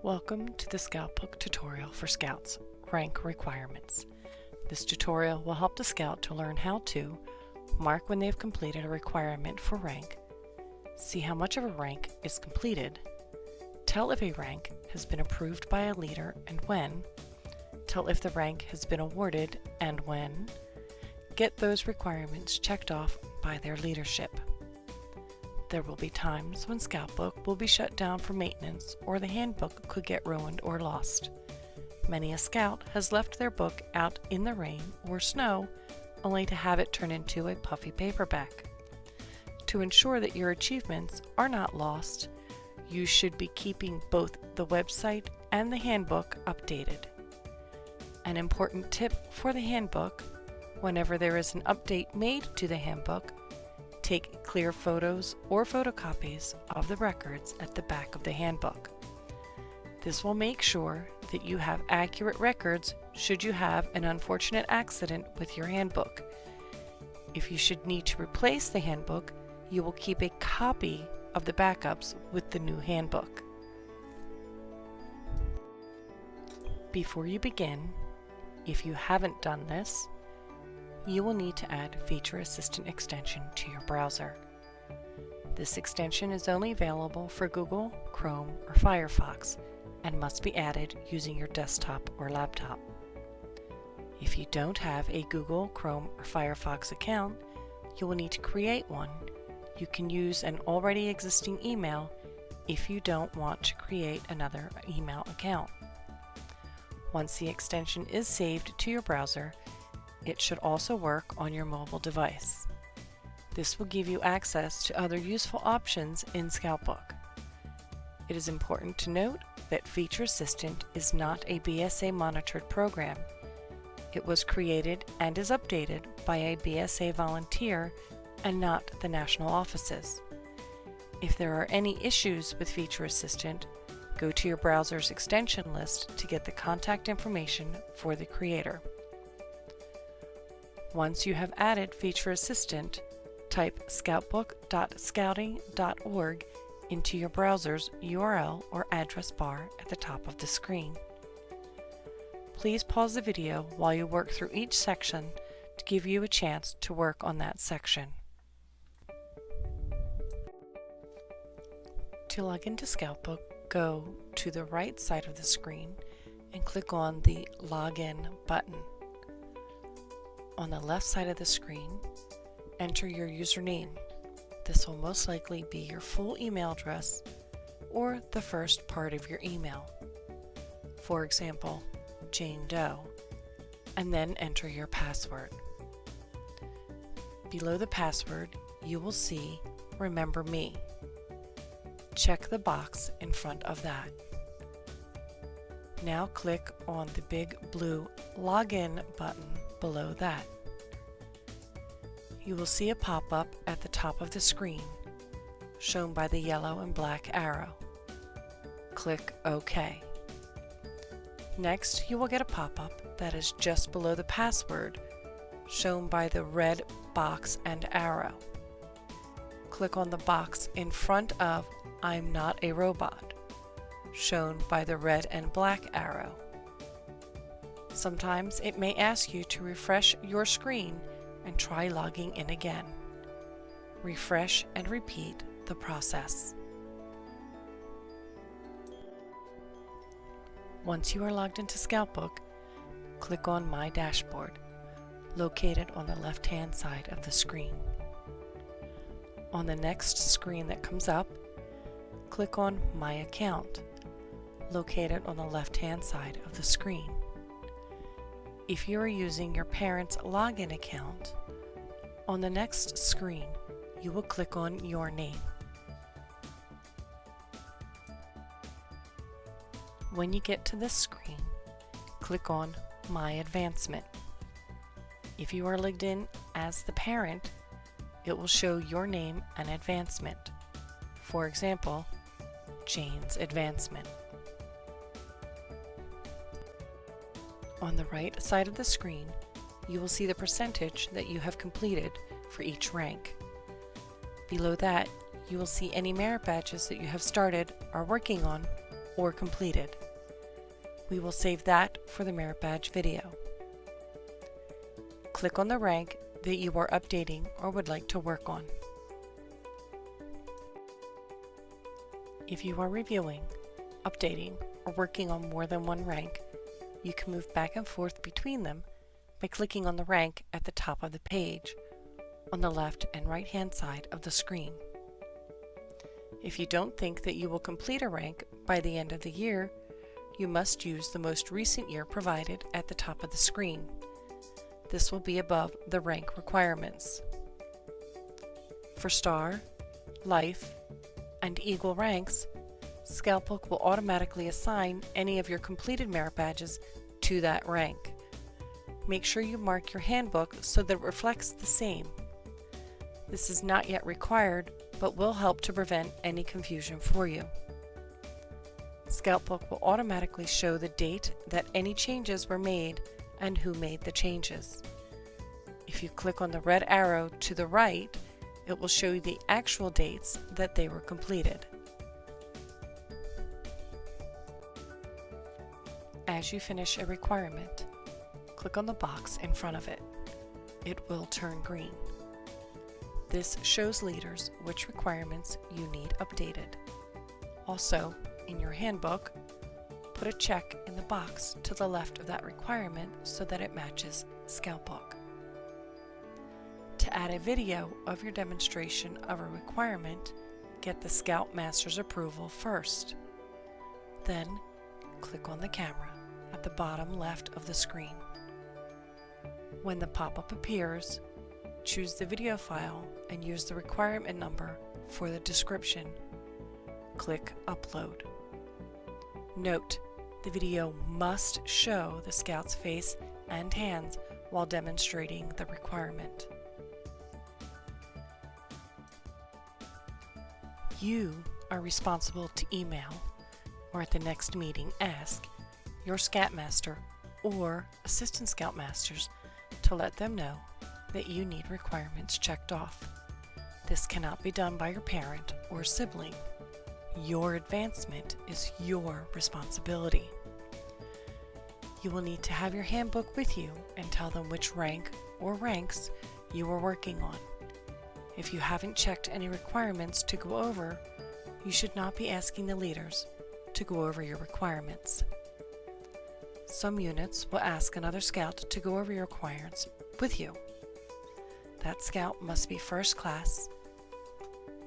Welcome to the Scoutbook tutorial for Scouts, Rank Requirements. This tutorial will help the Scout to learn how to mark when they have completed a requirement for rank, see how much of a rank is completed, tell if a rank has been approved by a leader and when, tell if the rank has been awarded and when, get those requirements checked off by their leadership. There will be times when Scoutbook will be shut down for maintenance or the handbook could get ruined or lost. Many a Scout has left their book out in the rain or snow only to have it turn into a puffy paperback. To ensure that your achievements are not lost, you should be keeping both the website and the handbook updated. An important tip for the handbook: whenever there is an update made to the handbook, take clear photos or photocopies of the records at the back of the handbook. This will make sure that you have accurate records should you have an unfortunate accident with your handbook. If you should need to replace the handbook, you will keep a copy of the backups with the new handbook. Before you begin, if you haven't done this, you will need to add Feature Assistant extension to your browser. This extension is only available for Google, Chrome, or Firefox and must be added using your desktop or laptop. If you don't have a Google, Chrome, or Firefox account, you will need to create one. You can use an already existing email if you don't want to create another email account. Once the extension is saved to your browser, it should also work on your mobile device. This will give you access to other useful options in Scoutbook. It is important to note that Feature Assistant is not a BSA monitored program. It was created and is updated by a BSA volunteer and not the national offices. If there are any issues with Feature Assistant, go to your browser's extension list to get the contact information for the creator. Once you have added Feature Assistant, type scoutbook.scouting.org into your browser's URL or address bar at the top of the screen. Please pause the video while you work through each section to give you a chance to work on that section. To log into Scoutbook, go to the right side of the screen and click on the Login button. On the left side of the screen, enter your username. This will most likely be your full email address or the first part of your email. For example, Jane Doe, and then enter your password. Below the password, you will see Remember Me. Check the box in front of that. Now click on the big blue Login button below that. You will see a pop-up at the top of the screen, shown by the yellow and black arrow. Click OK. Next, you will get a pop-up that is just below the password, shown by the red box and arrow. Click on the box in front of I'm Not a Robot, shown by the red and black arrow. Sometimes it may ask you to refresh your screen and try logging in again. Refresh and repeat the process. Once you are logged into Scoutbook, click on My Dashboard, located on the left-hand side of the screen. On the next screen that comes up, click on My Account, located on the left-hand side of the screen. If you are using your parents' login account, on the next screen, you will click on your name. When you get to this screen, click on My Advancement. If you are logged in as the parent, it will show your name and advancement. For example, Jane's Advancement. On the right side of the screen, you will see the percentage that you have completed for each rank. Below that, you will see any merit badges that you have started, are working on, or completed. We will save that for the merit badge video. Click on the rank that you are updating or would like to work on. If you are reviewing, updating, or working on more than one rank, you can move back and forth between them by clicking on the rank at the top of the page, on the left and right hand side of the screen. If you don't think that you will complete a rank by the end of the year, you must use the most recent year provided at the top of the screen. This will be above the rank requirements. For Star, Life, and Eagle ranks, Scoutbook will automatically assign any of your completed merit badges to that rank. Make sure you mark your handbook so that it reflects the same. This is not yet required, but will help to prevent any confusion for you. Scoutbook will automatically show the date that any changes were made and who made the changes. If you click on the red arrow to the right, it will show you the actual dates that they were completed. As you finish a requirement, click on the box in front of it. It will turn green. This shows leaders which requirements you need updated. Also, in your handbook, put a check in the box to the left of that requirement so that it matches Scoutbook. To add a video of your demonstration of a requirement, get the Scoutmaster's approval first. Then, click on the camera at the bottom left of the screen. When the pop-up appears, choose the video file and use the requirement number for the description. Click Upload. Note, the video must show the Scout's face and hands while demonstrating the requirement. You are responsible to email, or at the next meeting ask, your Scoutmaster or Assistant Scoutmasters to let them know that you need requirements checked off. This cannot be done by your parent or sibling. Your advancement is your responsibility. You will need to have your handbook with you and tell them which rank or ranks you are working on. If you haven't checked any requirements to go over, you should not be asking the leaders to go over your requirements. Some units will ask another scout to go over your requirements with you. That scout must be first class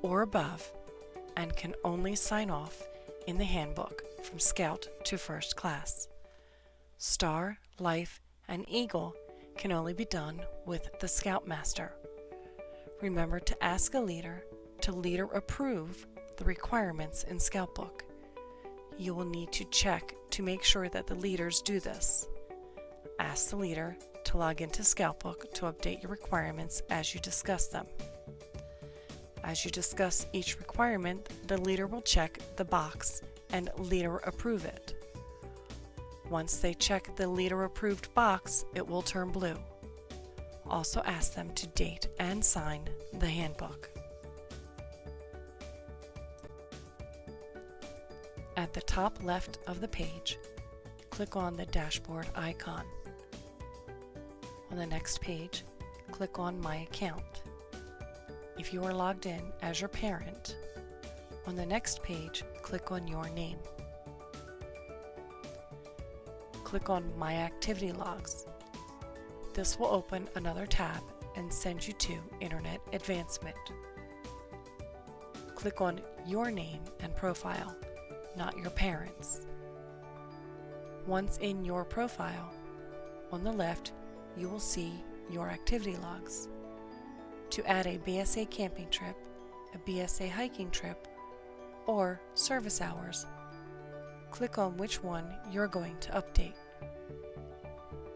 or above and can only sign off in the handbook from Scout to First Class. Star, Life, and Eagle can only be done with the Scoutmaster. Remember to ask a leader to leader approve the requirements in Scoutbook. You will need to check to make sure that the leaders do this. Ask the leader to log into Scoutbook to update your requirements as you discuss them. As you discuss each requirement, the leader will check the box and leader approve it. Once they check the leader approved box, it will turn blue. Also ask them to date and sign the handbook. At the top left of the page, click on the dashboard icon. On the next page, click on My Account. If you are logged in as your parent, on the next page, click on your name. Click on My Activity Logs. This will open another tab and send you to Internet Advancement. Click on your name and profile, not your parents'. Once in your profile, on the left, you will see your activity logs. To add a BSA camping trip, a BSA hiking trip, or service hours, click on which one you're going to update.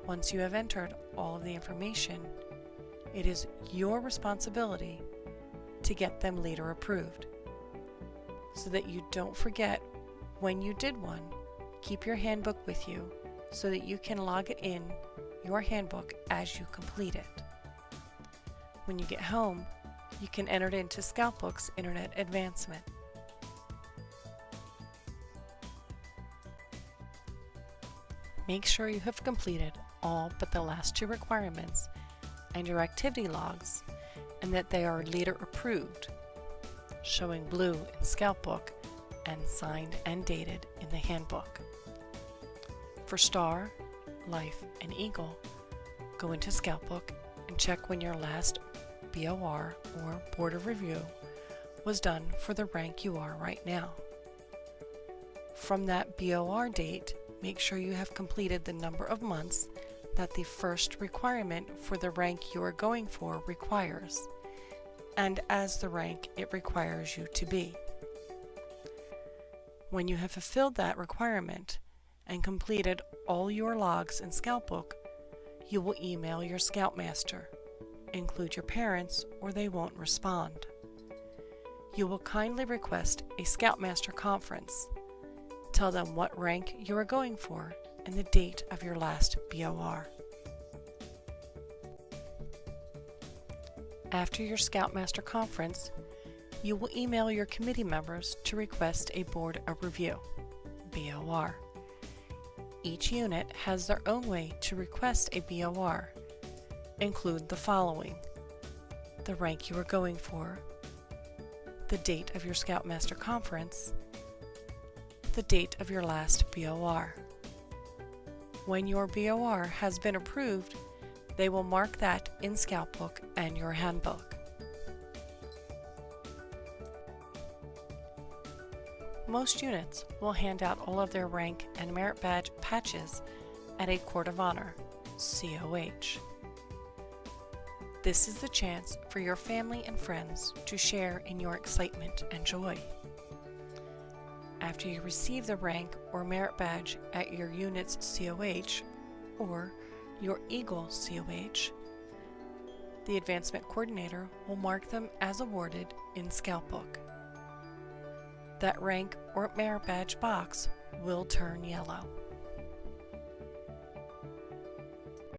Once you have entered all of the information, it is your responsibility to get them leader approved. So that you don't forget when you did one, keep your handbook with you so that you can log it in your handbook as you complete it. When you get home, you can enter it into Scoutbook's Internet Advancement. Make sure you have completed all but the last 2 requirements and your activity logs, and that they are leader approved, showing blue in Scoutbook and signed and dated in the handbook. For Star, Life, and Eagle, go into Scoutbook and check when your last BOR or Board of Review was done for the rank you are right now. From that BOR date, make sure you have completed the number of months that the first requirement for the rank you are going for requires, and as the rank it requires you to be. When you have fulfilled that requirement and completed all your logs in Scoutbook, you will email your Scoutmaster. Include your parents or they won't respond. You will kindly request a Scoutmaster conference. Tell them what rank you are going for and the date of your last BOR. After your Scoutmaster conference, you will email your committee members to request a Board of Review, BOR. Each unit has their own way to request a BOR. Include the following: the rank you are going for, the date of your Scoutmaster conference, the date of your last BOR. When your BOR has been approved, they will mark that in Scoutbook and your handbook. Most units will hand out all of their rank and merit badge patches at a Court of Honor, COH. This is the chance for your family and friends to share in your excitement and joy. After you receive the rank or merit badge at your unit's COH or your Eagle COH, the Advancement Coordinator will mark them as awarded in Scoutbook. That rank or merit badge box will turn yellow.